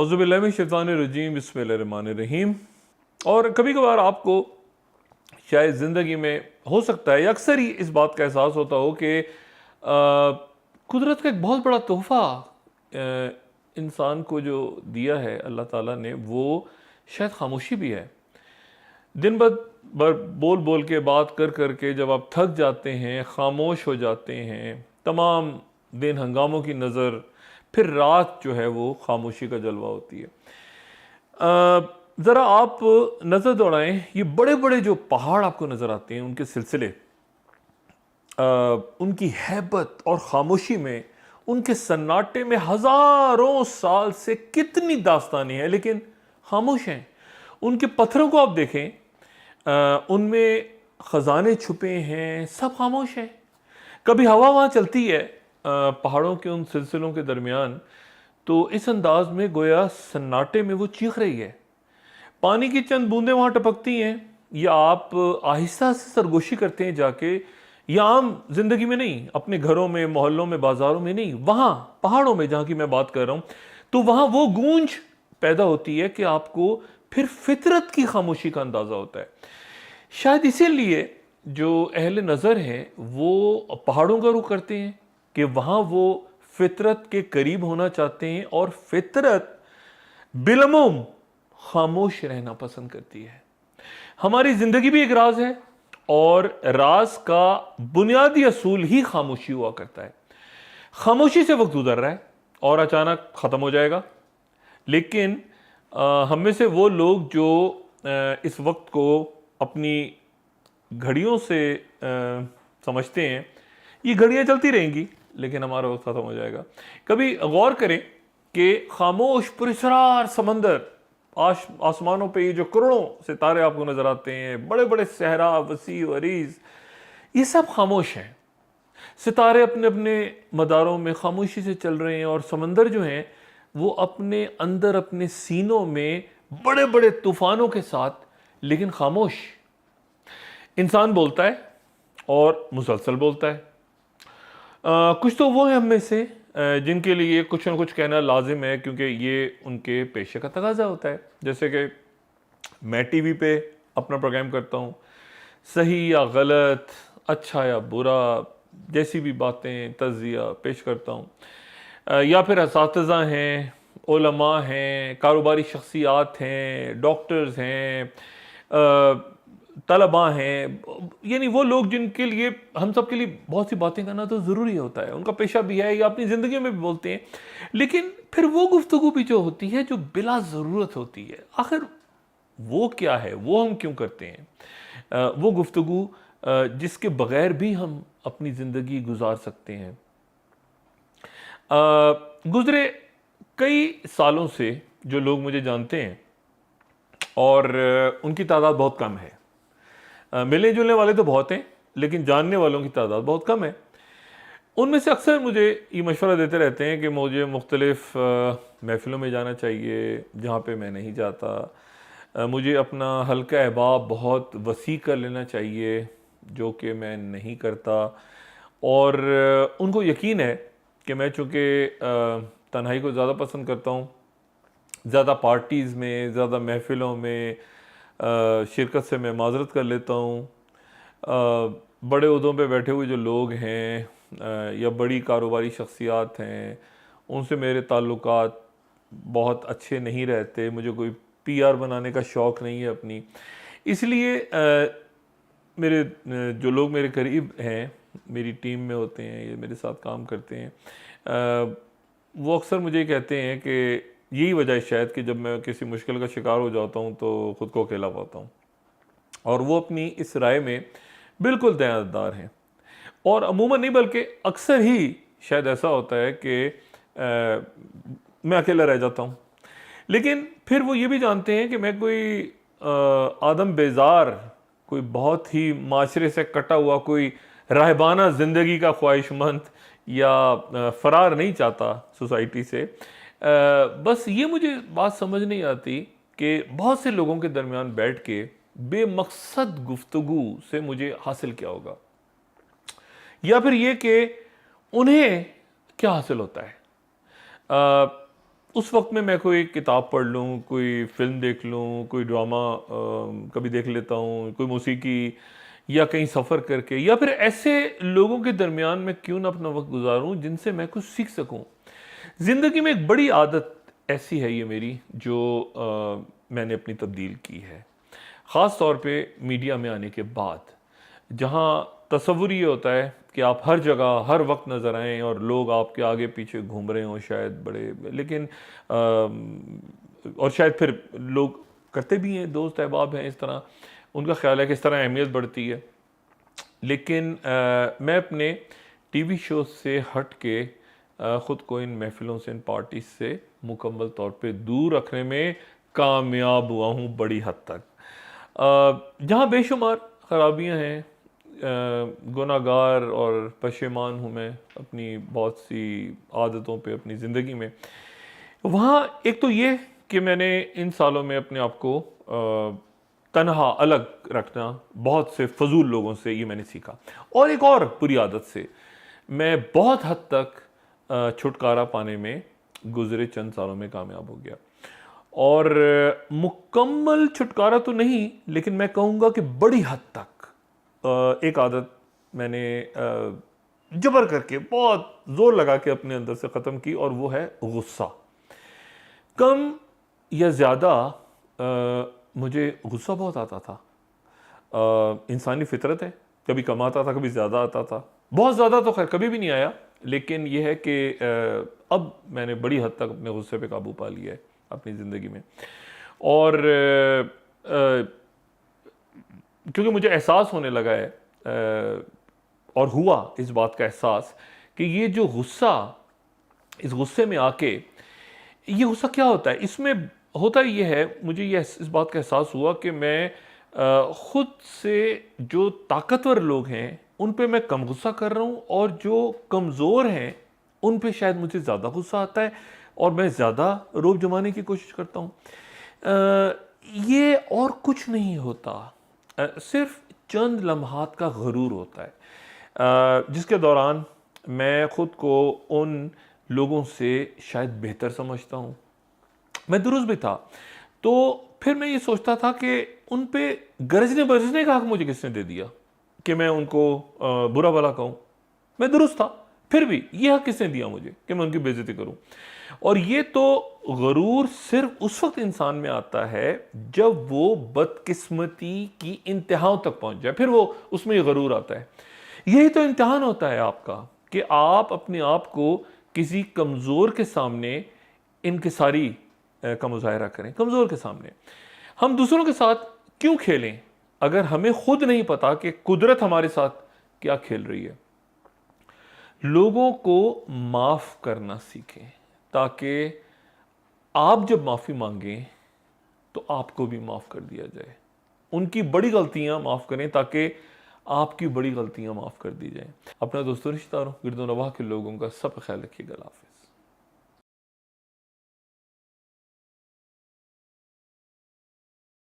اعوذ باللہ من الشیطان الرجیم، بسم اللہ الرحمن الرحیم۔ اور کبھی کبھار آپ کو شاید زندگی میں ہو سکتا ہے یا اکثر ہی اس بات کا احساس ہوتا ہو کہ قدرت کا ایک بہت بڑا تحفہ انسان کو جو دیا ہے اللہ تعالیٰ نے، وہ شاید خاموشی بھی ہے۔ دن بھر بول بول کے بات کر کر کے جب آپ تھک جاتے ہیں، خاموش ہو جاتے ہیں، تمام دن ہنگاموں کی نظر، پھر رات جو ہے وہ خاموشی کا جلوہ ہوتی ہے۔ ذرا آپ نظر دوڑائیں، یہ بڑے بڑے جو پہاڑ آپ کو نظر آتے ہیں، ان کے سلسلے، ان کی ہیبت اور خاموشی میں، ان کے سناٹے میں ہزاروں سال سے کتنی داستانیں ہیں لیکن خاموش ہیں۔ ان کے پتھروں کو آپ دیکھیں، ان میں خزانے چھپے ہیں، سب خاموش ہیں۔ کبھی ہوا وہاں چلتی ہے پہاڑوں کے ان سلسلوں کے درمیان، تو اس انداز میں گویا سناٹے میں وہ چیخ رہی ہے۔ پانی کی چند بوندیں وہاں ٹپکتی ہیں، یا آپ آہستہ سے سرگوشی کرتے ہیں جا کے، یا عام زندگی میں نہیں، اپنے گھروں میں، محلوں میں، بازاروں میں نہیں، وہاں پہاڑوں میں جہاں کی میں بات کر رہا ہوں، تو وہاں وہ گونج پیدا ہوتی ہے کہ آپ کو پھر فطرت کی خاموشی کا اندازہ ہوتا ہے۔ شاید اسی لیے جو اہل نظر ہیں وہ پہاڑوں کا رخ کرتے ہیں کہ وہاں وہ فطرت کے قریب ہونا چاہتے ہیں، اور فطرت بالعموم خاموش رہنا پسند کرتی ہے۔ ہماری زندگی بھی ایک راز ہے، اور راز کا بنیادی اصول ہی خاموشی ہوا کرتا ہے۔ خاموشی سے وقت گزر رہا ہے اور اچانک ختم ہو جائے گا، لیکن ہم میں سے وہ لوگ جو اس وقت کو اپنی گھڑیوں سے سمجھتے ہیں، یہ گھڑیاں چلتی رہیں گی لیکن ہمارا وقت ختم ہو جائے گا۔ کبھی غور کریں کہ خاموش پراسرار سمندر، آسمانوں پہ یہ جو کروڑوں ستارے آپ کو نظر آتے ہیں، بڑے بڑے صحرا وسیع و عریض، یہ سب خاموش ہیں۔ ستارے اپنے اپنے مداروں میں خاموشی سے چل رہے ہیں، اور سمندر جو ہیں وہ اپنے اندر اپنے سینوں میں بڑے بڑے طوفانوں کے ساتھ، لیکن خاموش۔ انسان بولتا ہے اور مسلسل بولتا ہے۔ کچھ تو وہ ہیں ہم میں سے جن کے لیے کچھ نہ کچھ کہنا لازم ہے، کیونکہ یہ ان کے پیشے کا تقاضا ہوتا ہے۔ جیسے کہ میں ٹی وی پہ اپنا پروگرام کرتا ہوں، صحیح یا غلط، اچھا یا برا، جیسی بھی باتیں تجزیہ پیش کرتا ہوں۔ یا پھر اساتذہ ہیں، علماء ہیں، کاروباری شخصیات ہیں، ڈاکٹرز ہیں، طلباء ہیں، یعنی وہ لوگ جن کے لیے، ہم سب کے لیے بہت سی باتیں کرنا تو ضروری ہوتا ہے، ان کا پیشہ بھی ہے، یا اپنی زندگی میں بھی بولتے ہیں، لیکن پھر وہ گفتگو بھی جو ہوتی ہے جو بلا ضرورت ہوتی ہے، آخر وہ کیا ہے، وہ ہم کیوں کرتے ہیں؟ وہ گفتگو جس کے بغیر بھی ہم اپنی زندگی گزار سکتے ہیں۔ گزرے کئی سالوں سے جو لوگ مجھے جانتے ہیں، اور ان کی تعداد بہت کم ہے، ملنے جلنے والے تو بہت ہیں لیکن جاننے والوں کی تعداد بہت کم ہے۔ ان میں سے اکثر مجھے یہ مشورہ دیتے رہتے ہیں کہ مجھے مختلف محفلوں میں جانا چاہیے جہاں پہ میں نہیں جاتا، مجھے اپنا حلقہ احباب بہت وسیع کر لینا چاہیے جو کہ میں نہیں کرتا، اور ان کو یقین ہے کہ میں چونکہ تنہائی کو زیادہ پسند کرتا ہوں، زیادہ پارٹیز میں، زیادہ محفلوں میں شرکت سے میں معذرت کر لیتا ہوں۔ بڑے عہدوں پہ بیٹھے ہوئے جو لوگ ہیں یا بڑی کاروباری شخصیات ہیں، ان سے میرے تعلقات بہت اچھے نہیں رہتے، مجھے کوئی پی آر بنانے کا شوق نہیں ہے اپنی، اس لیے میرے جو لوگ میرے قریب ہیں، میری ٹیم میں ہوتے ہیں یا میرے ساتھ کام کرتے ہیں، وہ اکثر مجھے کہتے ہیں کہ یہی وجہ ہے شاید کہ جب میں کسی مشکل کا شکار ہو جاتا ہوں تو خود کو اکیلا پاتا ہوں، اور وہ اپنی اس رائے میں بالکل دیانتدار ہیں۔ اور عموماً نہیں بلکہ اکثر ہی شاید ایسا ہوتا ہے کہ میں اکیلا رہ جاتا ہوں، لیکن پھر وہ یہ بھی جانتے ہیں کہ میں کوئی آدم بیزار، کوئی بہت ہی معاشرے سے کٹا ہوا، کوئی راہبانہ زندگی کا خواہش مند یا فرار نہیں چاہتا سوسائٹی سے۔ بس یہ مجھے بات سمجھ نہیں آتی کہ بہت سے لوگوں کے درمیان بیٹھ کے بے مقصد گفتگو سے مجھے حاصل کیا ہوگا، یا پھر یہ کہ انہیں کیا حاصل ہوتا ہے۔ اس وقت میں کوئی کتاب پڑھ لوں، کوئی فلم دیکھ لوں، کوئی ڈرامہ کبھی دیکھ لیتا ہوں، کوئی موسیقی، یا کہیں سفر کر کے، یا پھر ایسے لوگوں کے درمیان میں کیوں نہ اپنا وقت گزاروں جن سے میں کچھ سیکھ سکوں۔ زندگی میں ایک بڑی عادت ایسی ہے یہ میری، جو میں نے اپنی تبدیل کی ہے، خاص طور پہ میڈیا میں آنے کے بعد، جہاں تصور یہ ہوتا ہے کہ آپ ہر جگہ ہر وقت نظر آئیں اور لوگ آپ کے آگے پیچھے گھوم رہے ہوں شاید بڑے، لیکن اور شاید پھر لوگ کرتے بھی ہیں، دوست احباب ہیں اس طرح، ان کا خیال ہے کہ اس طرح اہمیت بڑھتی ہے، لیکن میں اپنے ٹی وی شوز سے ہٹ کے خود کو ان محفلوں سے، ان پارٹیز سے مکمل طور پہ دور رکھنے میں کامیاب ہوا ہوں بڑی حد تک، جہاں بے شمار خرابیاں ہیں، گناہگار اور پشیمان ہوں میں اپنی بہت سی عادتوں پہ اپنی زندگی میں، وہاں ایک تو یہ کہ میں نے ان سالوں میں اپنے آپ کو تنہا الگ رکھنا، بہت سے فضول لوگوں سے، یہ میں نے سیکھا، اور ایک اور بری عادت سے میں بہت حد تک چھٹکارا پانے میں گزرے چند سالوں میں کامیاب ہو گیا، اور مکمل چھٹکارا تو نہیں، لیکن میں کہوں گا کہ بڑی حد تک ایک عادت میں نے جبر کر کے بہت زور لگا کے اپنے اندر سے ختم کی، اور وہ ہے غصہ۔ کم یا زیادہ مجھے غصہ بہت آتا تھا، انسانی فطرت ہے، کبھی کم آتا تھا، کبھی زیادہ آتا تھا، بہت زیادہ تو خیر کبھی بھی نہیں آیا، لیکن یہ ہے کہ اب میں نے بڑی حد تک اپنے غصے پہ قابو پا لیا ہے اپنی زندگی میں، اور کیونکہ مجھے احساس ہونے لگا ہے، اور ہوا اس بات کا احساس کہ یہ جو غصہ، اس غصے میں آ کے، یہ غصہ کیا ہوتا ہے، اس میں ہوتا یہ ہے، مجھے یہ اس بات کا احساس ہوا کہ میں خود سے جو طاقتور لوگ ہیں ان پہ میں کم غصہ کر رہا ہوں، اور جو کمزور ہیں ان پہ شاید مجھے زیادہ غصہ آتا ہے، اور میں زیادہ روب جمانے کی کوشش کرتا ہوں۔ یہ اور کچھ نہیں ہوتا، صرف چند لمحات کا غرور ہوتا ہے، جس کے دوران میں خود کو ان لوگوں سے شاید بہتر سمجھتا ہوں، میں درست بھی تھا، تو پھر میں یہ سوچتا تھا کہ ان پہ گرجنے برجنے کا حق مجھے کس نے دے دیا کہ میں ان کو برا بھلا کہوں، میں درست تھا، پھر بھی یہ حق کس نے دیا مجھے کہ میں ان کی بے عزتی کروں۔ اور یہ تو غرور صرف اس وقت انسان میں آتا ہے جب وہ بدقسمتی کی انتہاؤں تک پہنچ جائے، پھر وہ اس میں یہ غرور آتا ہے۔ یہی تو امتحان ہوتا ہے آپ کا، کہ آپ اپنے آپ کو کسی کمزور کے سامنے انکساری کا مظاہرہ کریں، کمزور کے سامنے۔ ہم دوسروں کے ساتھ کیوں کھیلیں اگر ہمیں خود نہیں پتا کہ قدرت ہمارے ساتھ کیا کھیل رہی ہے؟ لوگوں کو معاف کرنا سیکھیں، تاکہ آپ جب معافی مانگیں تو آپ کو بھی معاف کر دیا جائے۔ ان کی بڑی غلطیاں معاف کریں تاکہ آپ کی بڑی غلطیاں معاف کر دی جائیں۔ اپنا دوستوں، رشتہ داروں، گرد و نواح کے لوگوں کا سب خیال رکھیے گا۔ اللہ حافظ۔